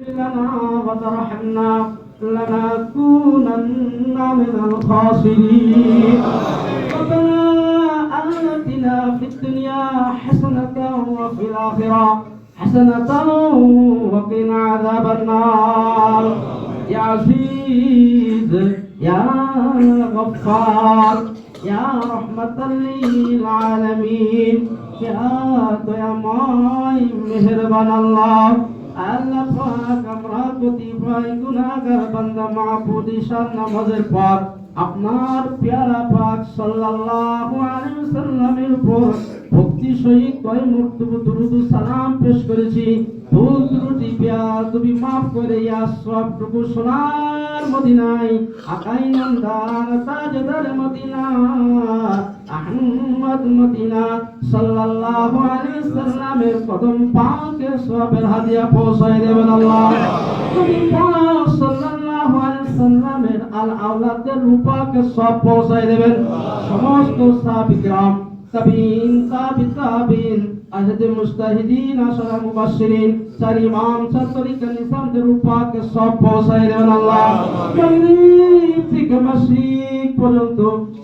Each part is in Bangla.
لنا وترحمنا لنكونن من الخاسرين. ربنا آتنا في الدنيا حسنة وفي الآخرة حسنة وقنا عذاب النار. يا عزيز يا غفار يا رحمة للعالمين يا দয়াময় মেহেরবান আল্লাহ। আল্লাহ পাক আমরা কতিপয় গুনাহগার বান্দা মাহবুব ঈশান নামাজের পর আপনার পেয়ারা পাক সাল্লাল্লাহু আলাইহি ওয়াসাল্লামের উপর ভক্তি সহিত কয় মর্তবা দুরূদ ও সালাম পেশ করেছি। ভুল ত্রুটি বেয়াদবি মাফ করে ইয়া সবটুকু সোনার মদিনায় আকাই নন্দার তাজদার মদিনা আহমদ মদিনা সাল্লাল্লাহু আলাইহি ওয়াসাল্লামের কদম পাকে সবের হাদিয়া পৌঁছায় দেবেন আল্লাহ। নবী পাক সাল্লাল্লাহু আলাইহি ওয়াসাল্লামের আল আওলাদের রূপাকে সব পৌঁছায় দেবেন। সমস্ত সাহাবী কিরাম তাবিন তাবিন আহদ মুস্তাহিদিন আশরা মুবাশশিরিন চার ইমাম চার তরিকা নিজামদের রূপাকে সব পৌঁছায় দেবেন আল্লাহ। মাগরিব থেকে মাশরিক পর্যন্ত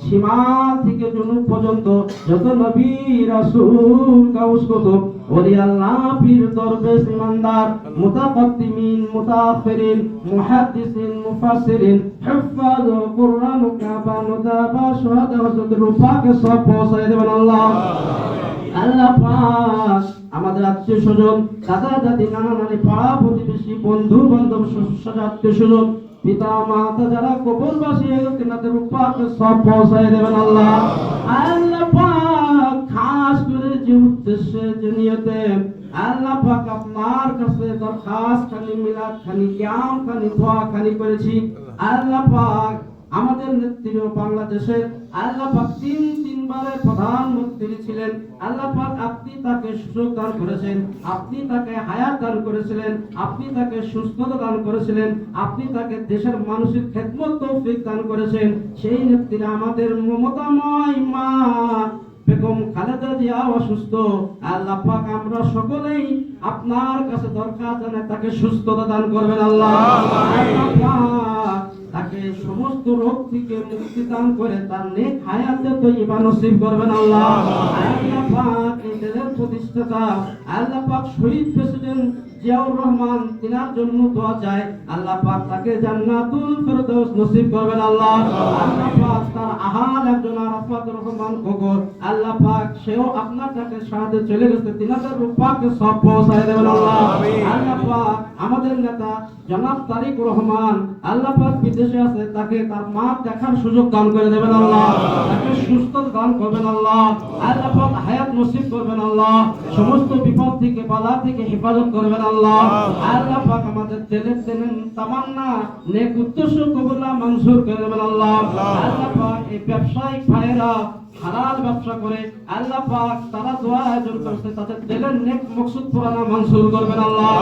শিমাল থেকে জুনুব পর্যন্ত যত নবী রাসূল গাউস কুতুব ওলি আল্লাহ পীর দরবেশ ইমানদার মুতাকদ্দিমিন মুতাআখিরিন মুহাদ্দিসিন মুফাসসিরিন হুফাজ কুরআন কাবা নুদাবা শুহাদা হযরত রূপাকে সব পৌঁছায় দেবেন আল্লাহ। আল্লাহ পাক আমাদের আত্মীয় স্বজন দাদা দাদি নানা নানি পাড়া প্রতিবেশী বন্ধু বান্ধব শ্বশুর আত্মীয় স্বজন পিতা মাতা যারা কবরবাসী তাদের রূপাকে সব পৌঁছায় দেবেন আল্লাহ। আল্লাহ পাক খাস করে যে উদ্দেশ্যে যে নিয়তে আল্লাহ পাক আপনার কাছে দরখাস্ত খানি মিলাদ খানি কিয়াম খানি দোয়া খানি করেছি। আল্লাহ পাক আমাদের নেত্রী বাংলাদেশের আল্লাহ পাক তিনবারের প্রধানমন্ত্রী ছিলেন। আল্লাহ পাক আপনি তাকে সুযোগ দান করেছেন, আপনি তাকে হায়াত দান করেছিলেন, আপনি তাকে সুস্থতা দান করেছিলেন, আপনি তাকে দেশের মানুষের খেদমত তৌফিক দান করেছেন। সেই নেত্রী আমাদের মমতাময় মা বেগম খালেদা জিয়া অসুস্থ। আল্লাহ পাক আমরা সকলেই আপনার কাছে দরকার জানাই তাকে সুস্থতা দান করবেন আল্লাহ। আল্লাহ পাক তাকে সমস্ত রোগ থেকে মুক্তি দান করে তার নেক হায়াতে তয়্যিবা নসিব করবেন আল্লাহ। আল্লাহ পাক এই দেশের প্রতিষ্ঠাতা আল্লাহ পাক শহীদ প্রেসিডেন্ট জিয়াউর রহমান তিনার জন্য দোয়া চাই। আল্লাহ পাক তাকে জান্নাতুল ফেরদৌস নসিব করবেন আল্লাহ। আল্লাহ পাক তার আহাল একজন আরাফাত রহমান কবর আল্লাহ পাক সেও আপনার কাছে সাহায্যে চলে গেছে, তিনাদের রূপাকে সব পৌঁছায় দেবেন আল্লাহ। আল্লাহ পাক আমাদের নেতা জনাব তারিক রহমান আল্লাহ পাক বিদেশে আছে, তাকে তার মা দেখার সুযোগ দান করে দেবেন আল্লাহ, তাকে সুস্থ দান করবেন আল্লাহ। আল্লাহ পাক হায়াত নসিব করবেন আল্লাহ, সমস্ত বিপদ থেকে বালা থেকে হেফাজত করবেন আল্লাহ। আল্লাহ পাক আমাদের দিলের তামান্না নেক উদ্দেশ্য কবুল মঞ্জুর করে দেবেন আল্লাহ। আল্লাহ পাক এই ব্যবসায়িক ভাইরা হালাল ব্যবসা করে আল্লাহ পাক তারা দোয়া আয়োজন করছে, তাদের দিলের নেক মকসুদ পুরানা মঞ্জুর করবেন আল্লাহ।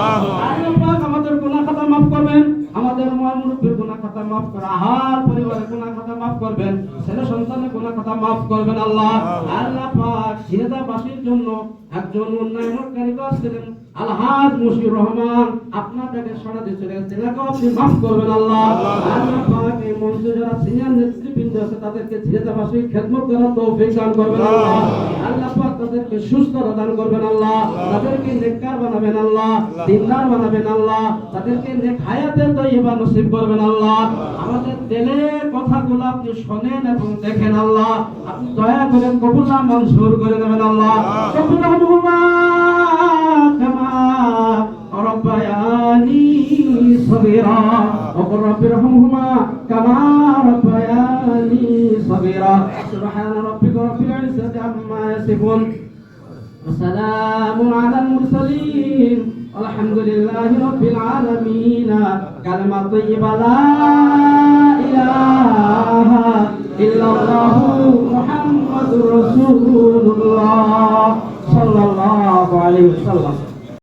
আল্লাহ পাক আমাদের গুনাহ খাতা মাফ করবেন, আমাদের মুরব্বির গুনাহ খাতা মাফ করে আহার পরিবারের গুনাহ খাতা মাফ করবেন, ছেলে সন্তানের গুনাহ খাতা মাফ করবেন আল্লাহ। আল্লাহ পাক ঝিনাইদহবাসীর জন্য একজন উন্নয়ন কারিগর ছিলেন আলহাজ মুশিউর রহমান, আপনাদেরকে সাড়া দিয়েছিলেন, তিনাকে আপনি মাফ করবেন আল্লাহ। আল্লাহ পাক এই মঞ্চে যারা সিনিয়র নেতৃবৃন্দ আছে তাদেরকে ঝিনাইদহবাসীর খেদমত করার তৌফিক দান করবেন আল্লাহ। আল্লাহ পাক তাদেরকে সুস্থতা দান করবেন আল্লাহ, তাদেরকে নেককার বানাবেন আল্লাহ, দিনদার বানাবেন আল্লাহ, তাদেরকে নেক হায়াতে তয়্যিবা নসিব করবেন আল্লাহ। আমাদের দিলের কথাগুলো আপনি শোনেন এবং দেখেন আল্লাহ, আপনি দয়া করে কবুল মঞ্জুর করে নেবেন আল্লাহ। কবুল ربياني صغيرا وقل رب ارحمهما كما ربياني صغيرا سبحان ربك رب العزة عما يصفون وسلام على المرسلين والحمد لله رب العالمين كلمة طيبة لا إله إلا الله محمد رسول الله صلى الله عليه وسلم